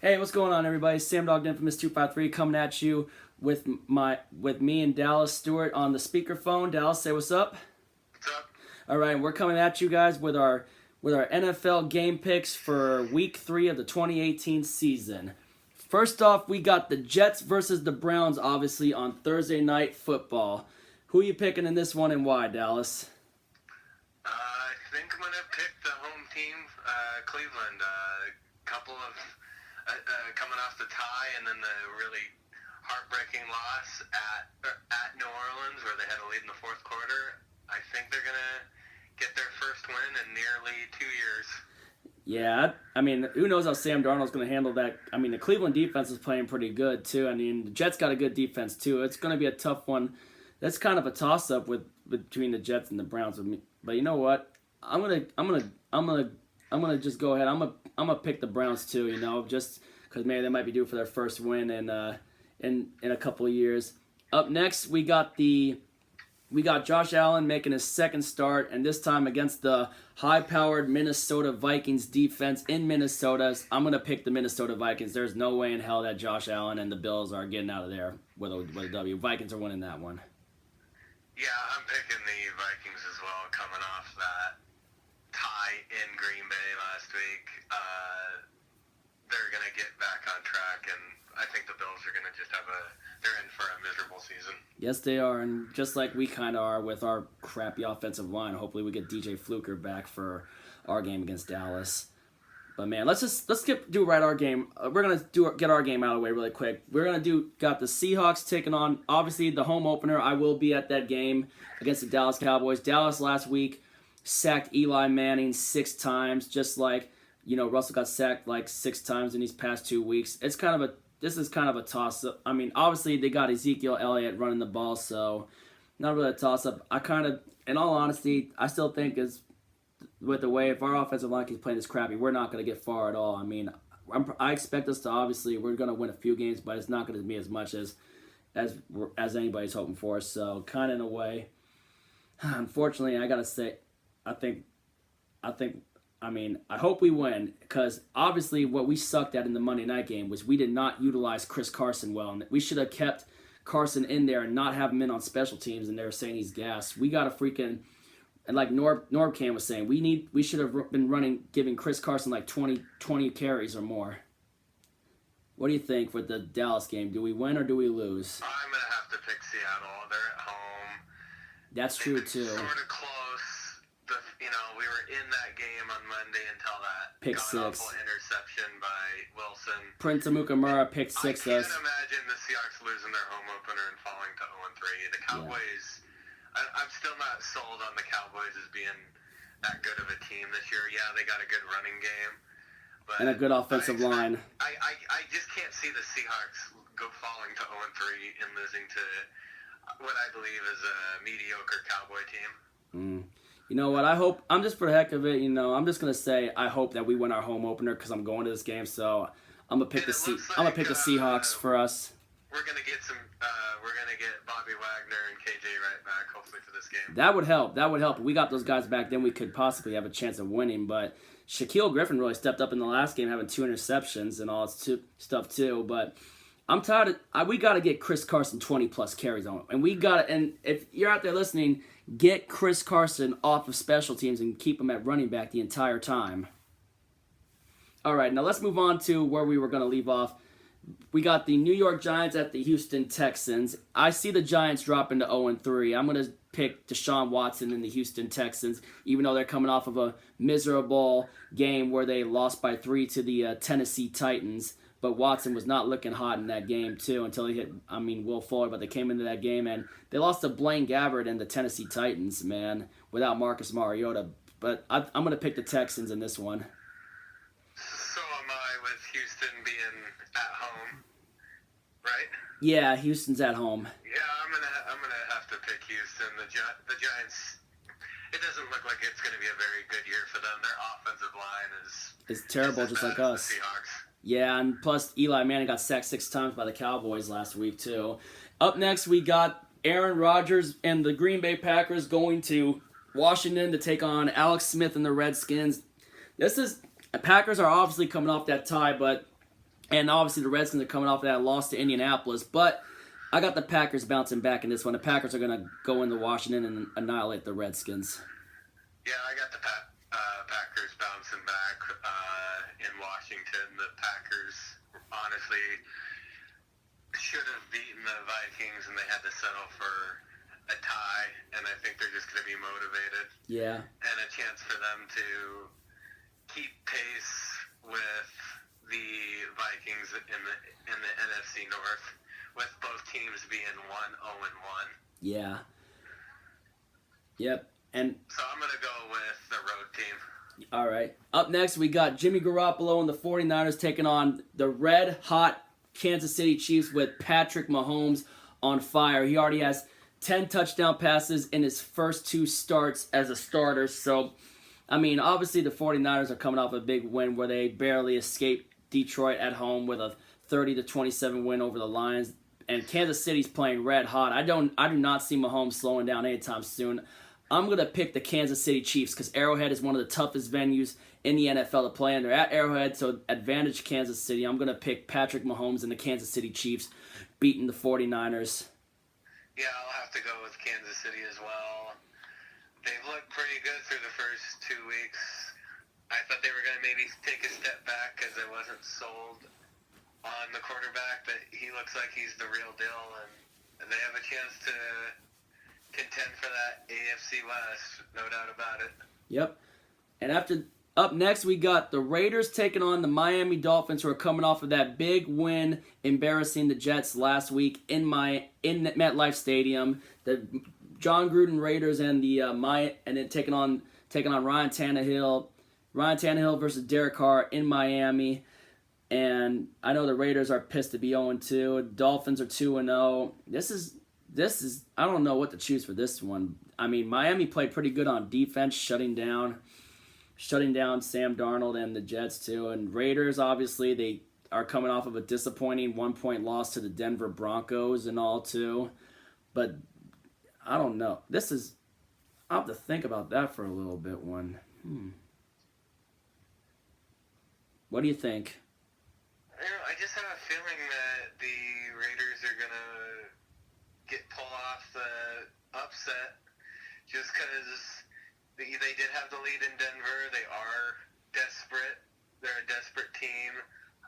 Hey, what's going on, everybody? Sam Dog Infamous 253 coming at you with me and Dallas Stewart on the speakerphone. Dallas, say what's up. What's up? All right, we're coming at you guys with our NFL game picks for Week 3 of the 2018 season. First off, we got the Jets versus the Browns, obviously on Thursday Night Football. Who are you picking in this one and why, Dallas? I think I'm gonna pick the home team, Cleveland. Couple of coming off the tie and then the really heartbreaking loss at New Orleans, where they had a lead in the fourth quarter. I think they're gonna get their first win in nearly 2 years. Yeah, I mean, who knows how Sam Darnold's going to handle that. I mean, the Cleveland defense is playing pretty good, too. I mean, the Jets got a good defense, too. It's going to be a tough one. That's kind of a toss-up between the Jets and the Browns with me. But you know what? I'm gonna just go ahead. I'm gonna pick the Browns, too, you know, just because maybe they might be due for their first win in a couple of years. Up next, we got Josh Allen making his second start, and this time against the high-powered Minnesota Vikings defense in Minnesota. I'm going to pick the Minnesota Vikings. There's no way in hell that Josh Allen and the Bills are getting out of there with a W. Vikings are winning that one. Yeah, I'm picking the Vikings as well, coming off that tie in Green Bay last week. They're going to get back on track, and I think the Bills are going to just they're in for a miserable season. Yes, they are, and just like we kind of are with our crappy offensive line. Hopefully we get DJ Fluker back for our game against Dallas. But man, let's do our game. We're gonna get our game out of the way really quick. Got the Seahawks taking on obviously the home opener. I will be at that game against the Dallas Cowboys. Dallas last week sacked Eli Manning 6 times, just like Russell got sacked like 6 times in these past 2 weeks. This is kind of a toss-up. I mean, obviously, they got Ezekiel Elliott running the ball, so not really a toss-up. In all honesty, I still think with the way, if our offensive line keeps playing this crappy, we're not going to get far at all. I mean, I expect us to, obviously, we're going to win a few games, but it's not going to be as much as anybody's hoping for. So, kind of in a way, unfortunately, I got to say, I hope we win, because obviously what we sucked at in the Monday night game was we did not utilize Chris Carson well. And we should have kept Carson in there and not have him in on special teams, and they were saying he's gassed. We got to freaking, and like Norbcam was saying, we should have been giving Chris Carson like 20 carries or more. What do you think with the Dallas game? Do we win or do we lose? I'm going to have to pick Seattle. They're at home. That's true, too. Sort of close. We were in that game on Monday until that pick 6 awful interception by Wilson. Prince Amukamara pick 6 us. I can't imagine the Seahawks losing their home opener and falling to 0-3. The Cowboys, yeah. I'm still not sold on the Cowboys as being that good of a team this year. Yeah, they got a good running game. But and a good offensive line. I just can't see the Seahawks falling to 0-3 and losing to what I believe is a mediocre Cowboy team. You know what? I'm just for the heck of it. I'm just gonna say I hope that we win our home opener because I'm going to this game. So I'm gonna pick the Seahawks for us. We're gonna get Bobby Wagner and KJ Wright back hopefully for this game. That would help. If we got those guys back, then we could possibly have a chance of winning. But Shaquille Griffin really stepped up in the last game, having 2 interceptions and all that stuff too. But I'm tired of. We got to get Chris Carson 20+ carries on, and if you're out there listening, get Chris Carson off of special teams and keep him at running back the entire time. All right, now let's move on to where we were going to leave off. We got the New York Giants at the Houston Texans. I see the Giants dropping to 0-3. I'm going to pick Deshaun Watson and the Houston Texans, even though they're coming off of a miserable game where they lost by 3 to the Tennessee Titans. But Watson was not looking hot in that game, too, until he hit, Will Fuller. But they came into that game, and they lost to Blaine Gabbert and the Tennessee Titans, man, without Marcus Mariota. But I'm going to pick the Texans in this one. So am I, with Houston being at home, right? Yeah, Houston's at home. Yeah, I'm gonna have to pick Houston. The Giants, it doesn't look like it's going to be a very good year for them. Their offensive line is terrible, just like us. The Seahawks. Yeah, and plus Eli Manning got sacked 6 times by the Cowboys last week, too. Up next, we got Aaron Rodgers and the Green Bay Packers going to Washington to take on Alex Smith and the Redskins. Packers are obviously coming off that tie, but And obviously the Redskins are coming off of that loss to Indianapolis, but I got the Packers bouncing back in this one. The Packers are going to go into Washington and annihilate the Redskins. Yeah, I got the Packers bouncing back in Washington. The Packers honestly should have beaten the Vikings, and they had to settle for a tie, and I think they're just going to be motivated. Yeah. And a chance for them to keep pace with the Vikings in the NFC North, with both teams being 1-0-1. Yeah. Yep. And so I'm going to go with the road team. All right. Up next, we got Jimmy Garoppolo and the 49ers taking on the red-hot Kansas City Chiefs with Patrick Mahomes on fire. He already has 10 touchdown passes in his first 2 starts as a starter. So, I mean, obviously the 49ers are coming off a big win where they barely escaped Detroit at home with a 30-27 win over the Lions. And Kansas City's playing red hot. I do not see Mahomes slowing down anytime soon. I'm going to pick the Kansas City Chiefs because Arrowhead is one of the toughest venues in the NFL to play in. They're at Arrowhead, so advantage Kansas City. I'm going to pick Patrick Mahomes and the Kansas City Chiefs beating the 49ers. Yeah, I'll have to go with Kansas City as well. They've looked pretty good through the first 2 weeks. I thought they were going to maybe take a step back because I wasn't sold on the quarterback, but he looks like he's the real deal, and they have a chance to contend for that AFC West, no doubt about it. Yep. And up next, we got the Raiders taking on the Miami Dolphins, who are coming off of that big win, embarrassing the Jets last week in MetLife Stadium. The John Gruden Raiders and then taking on Ryan Tannehill. Ryan Tannehill versus Derek Carr in Miami. And I know the Raiders are pissed to be 0-2. Dolphins are 2-0. This is I don't know what to choose for this one. I mean, Miami played pretty good on defense, shutting down Sam Darnold and the Jets too. And Raiders, obviously, they are coming off of a disappointing 1-point loss to the Denver Broncos and all too. But I don't know. I'll have to think about that for a little bit. What do you think? I just have a feeling that the Raiders are going to pull off the upset just because they did have the lead in Denver. They are desperate. They're a desperate team.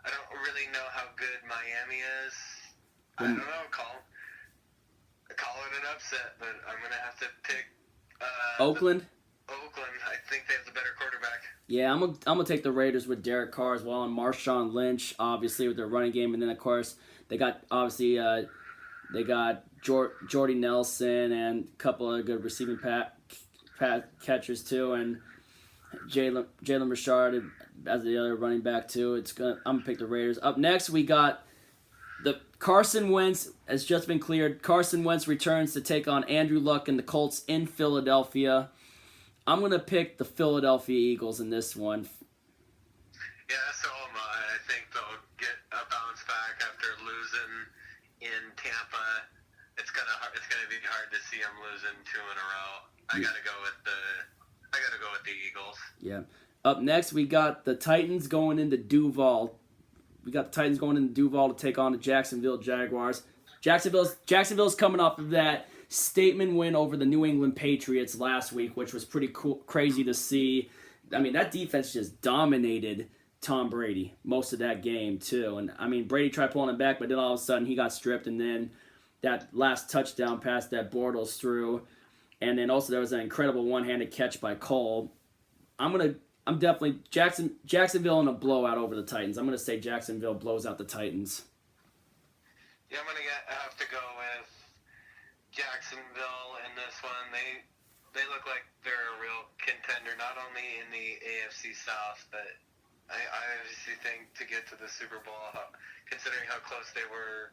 I don't really know how good Miami is. I don't know. Call it an upset, but I'm going to have to pick Oakland? Oakland. I think they have the better quarterback. Yeah, I'm gonna take the Raiders with Derek Carr as well, and Marshawn Lynch, obviously, with their running game, and then of course they got Jordy Nelson and a couple of good receiving catchers too, and Jalen Richard as the other running back too. I'm gonna pick the Raiders. Up next, we got the Carson Wentz has just been cleared. Carson Wentz returns to take on Andrew Luck and the Colts in Philadelphia. I'm going to pick the Philadelphia Eagles in this one. Yeah, so am I. I think they'll get a bounce back after losing in Tampa. It's gonna be hard to see them losing 2 in a row. I gotta go with the Eagles. Yeah. Up next, we got the Titans going into Duval. To take on the Jacksonville Jaguars. Jacksonville's coming off of that statement win over the New England Patriots last week, which was pretty cool, crazy to see. I mean, that defense just dominated Tom Brady most of that game too. And I mean, Brady tried pulling him back, but then all of a sudden he got stripped, and then that last touchdown pass that Bortles threw, and then also there was an incredible one-handed catch by Cole. I'm definitely Jacksonville in a blowout over the Titans. I'm gonna say Jacksonville blows out the Titans. Yeah, I'm gonna have to go with Jacksonville in this one. They look like they're a real contender, not only in the AFC South, but I obviously think to get to the Super Bowl, considering how close they were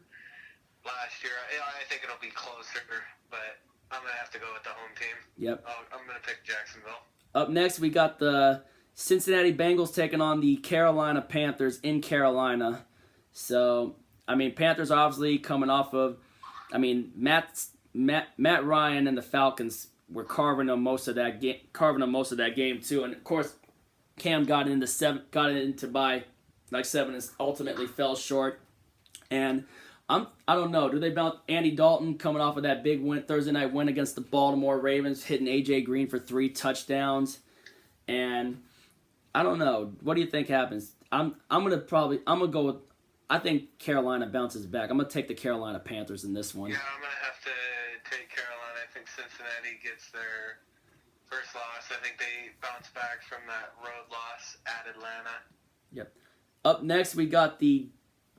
last year, I think it'll be closer, but I'm going to have to go with the home team. Yep. I'm going to pick Jacksonville. Up next, we got the Cincinnati Bengals taking on the Carolina Panthers in Carolina. So, I mean, Panthers obviously coming off of, I mean, Matt Ryan and the Falcons were carving them most of that game too, and of course, Cam got into by like 7 and ultimately fell short. And I don't know. Do they bounce Andy Dalton coming off of that big win Thursday night win against the Baltimore Ravens, hitting AJ Green for 3 touchdowns? And I don't know. What do you think happens? I'm gonna go with. I think Carolina bounces back. I'm gonna take the Carolina Panthers in this one. Yeah, I'm gonna have to take Carolina. I think Cincinnati gets their first loss. I think they bounce back from that road loss at Atlanta. Yep. Up next, we got the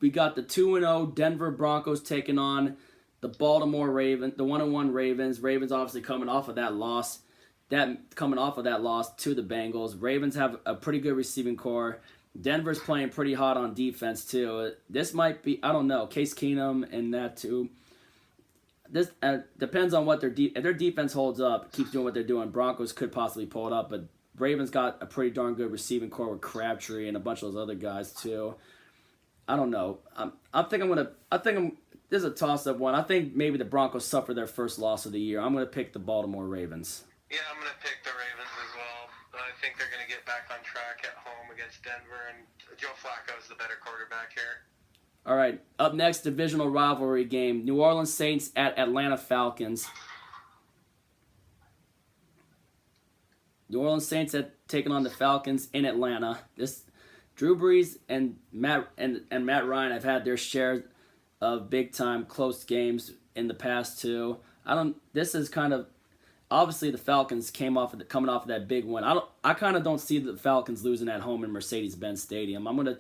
2-0 Denver Broncos taking on the Baltimore Ravens, the 1-1 Ravens. Ravens obviously coming off of that loss. Coming off of that loss to the Bengals. Ravens have a pretty good receiving core. Denver's playing pretty hot on defense too. This might be, I don't know, Case Keenum and that too. This depends on what if their defense holds up, keeps doing what they're doing. Broncos could possibly pull it up, but Ravens got a pretty darn good receiving core with Crabtree and a bunch of those other guys too. I don't know. This is a toss-up one. I think maybe the Broncos suffer their first loss of the year. I'm gonna pick the Baltimore Ravens. Yeah, I'm going to pick the Ravens as well. I think they're going to get back on track at home against Denver, and Joe Flacco is the better quarterback here. All right, up next, divisional rivalry game. New Orleans Saints at Atlanta Falcons. New Orleans Saints taking on the Falcons in Atlanta. Drew Brees and Matt Ryan have had their share of big-time close games in the past too. This is kind of... Obviously, the Falcons coming off of that big win. I kind of don't see the Falcons losing at home in Mercedes-Benz Stadium. And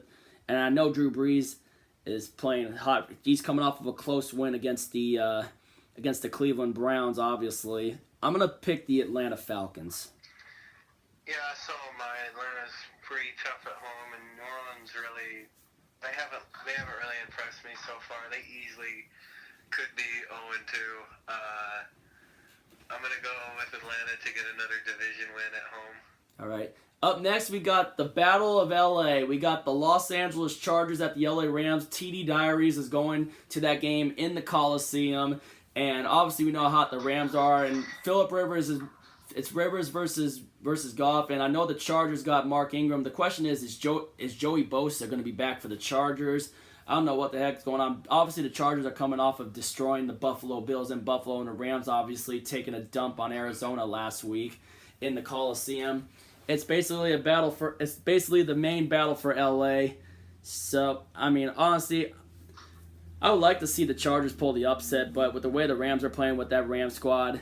I know Drew Brees is playing hot. He's coming off of a close win against the Cleveland Browns. Obviously, I'm gonna pick the Atlanta Falcons. Yeah, so Atlanta's pretty tough at home, and New Orleans they haven't really impressed me so far. They easily could be 0-2. I'm going to go with Atlanta to get another division win at home. All right. Up next, we got the Battle of L.A. We got the Los Angeles Chargers at the L.A. Rams. TD Diaries is going to that game in the Coliseum. And obviously, we know how hot the Rams are. And Phillip Rivers it's Rivers versus Goff. And I know the Chargers got Mark Ingram. The question is Joey Bosa going to be back for the Chargers? I don't know what the heck's going on. Obviously, the Chargers are coming off of destroying the Buffalo Bills in Buffalo, and the Rams obviously taking a dump on Arizona last week in the Coliseum. It's basically the main battle for LA. So, I mean, honestly, I would like to see the Chargers pull the upset, but with the way the Rams are playing with that Rams squad,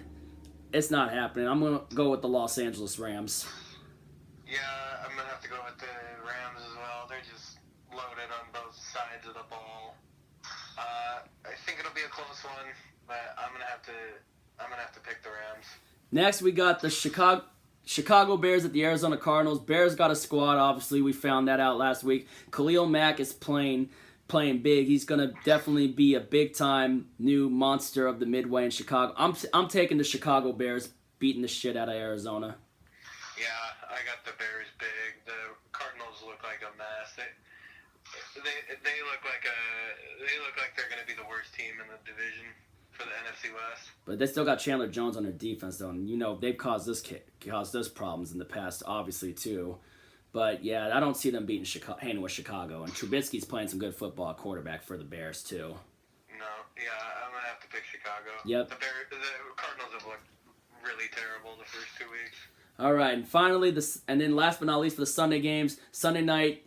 it's not happening. I'm going to go with the Los Angeles Rams. Yeah, I'm going to have to go with the Rams as well. They're just loaded on both sides of the ball. I think it'll be a close one, but I'm gonna have to pick the Rams. Next, we got the Chicago Bears at the Arizona Cardinals. Bears got a squad. Obviously, we found that out last week. Khalil Mack is playing big. He's gonna definitely be a big time new monster of the Midway in Chicago. I'm taking the Chicago Bears beating the shit out of Arizona. Yeah, I got the Bears big. The Cardinals look like a mess. They look like they're going to be the worst team in the division for the NFC West. But they still got Chandler Jones on their defense, though, and they've caused us problems in the past, obviously too. But yeah, I don't see them hanging with Chicago. And Trubisky's playing some good football at quarterback for the Bears too. No, yeah, I'm gonna have to pick Chicago. Yep. The Cardinals have looked really terrible the first 2 weeks. All right, and finally, then last but not least, for the Sunday games, Sunday night.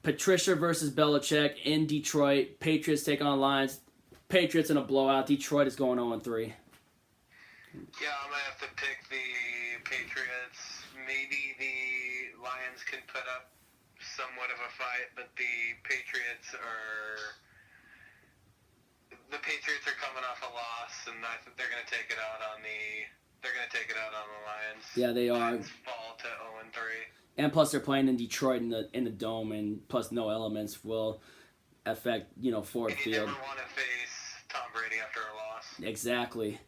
Patricia versus Belichick in Detroit. Patriots take on Lions. Patriots in a blowout. Detroit is going 0-3. Yeah, I'm going to have to pick the Patriots. Maybe the Lions can put up somewhat of a fight, but the Patriots are coming off a loss, and I think they're going to take it out on the Lions. Yeah, they are. Lions fall to 0-3. And plus, they're playing in Detroit in the dome, and plus, no elements will affect Ford and you Field. never want to face Tom Brady after a loss. Exactly.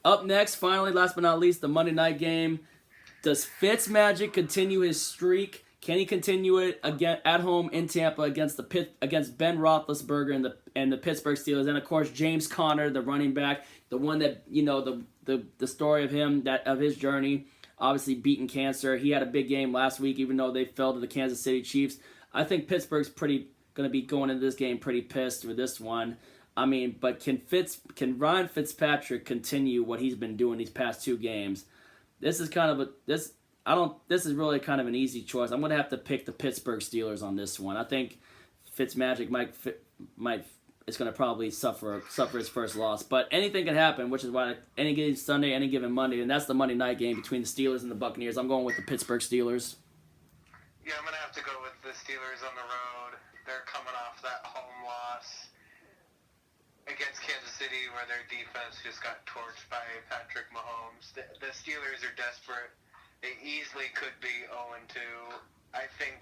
Up next, finally, last but not least, the Monday night game. Does Fitzmagic continue his streak? Can he continue it again at home in Tampa against Ben Roethlisberger and the Pittsburgh Steelers, and of course James Conner, the running back, the one that the story of him of his journey. Obviously beating cancer. He had a big game last week, even though they fell to the Kansas City Chiefs. I think Pittsburgh's going to be going into this game pretty pissed with this one. I mean, but can Ryan Fitzpatrick continue what he's been doing these past 2 games? This is kind of this is really kind of an easy choice. I'm going to have to pick the Pittsburgh Steelers on this one. I think Fitzmagic might is going to probably suffer his first loss, but anything can happen, which is why any given Sunday, any given Monday, and that's the Monday night game between the Steelers and the Buccaneers. I'm going with the Pittsburgh Steelers. Yeah, I'm going to have to go with the Steelers on the road. They're coming off that home loss against Kansas City where their defense just got torched by Patrick Mahomes. The Steelers are desperate. They easily could be 0-2. I think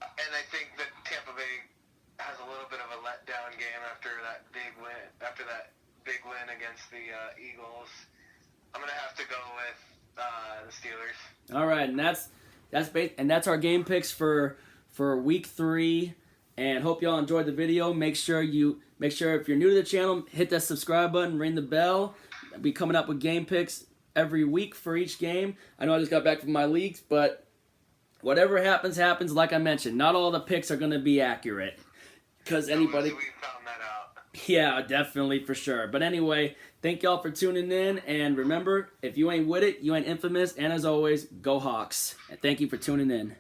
that Tampa Bay has a little bit of a letdown game after that big win against the Eagles. I'm going to have to go with the Steelers. All right, and that's our game picks for week 3. And hope y'all enjoyed the video. Make sure if you're new to the channel, hit that subscribe button, ring the bell. I'll be coming up with game picks every week for each game. I know I just got back from my leagues, but whatever happens. Like I mentioned, not all the picks are going to be accurate. Because anybody... We found that out. Yeah, definitely, for sure. But anyway, thank y'all for tuning in. And remember, if you ain't with it, you ain't infamous. And as always, go Hawks. And thank you for tuning in.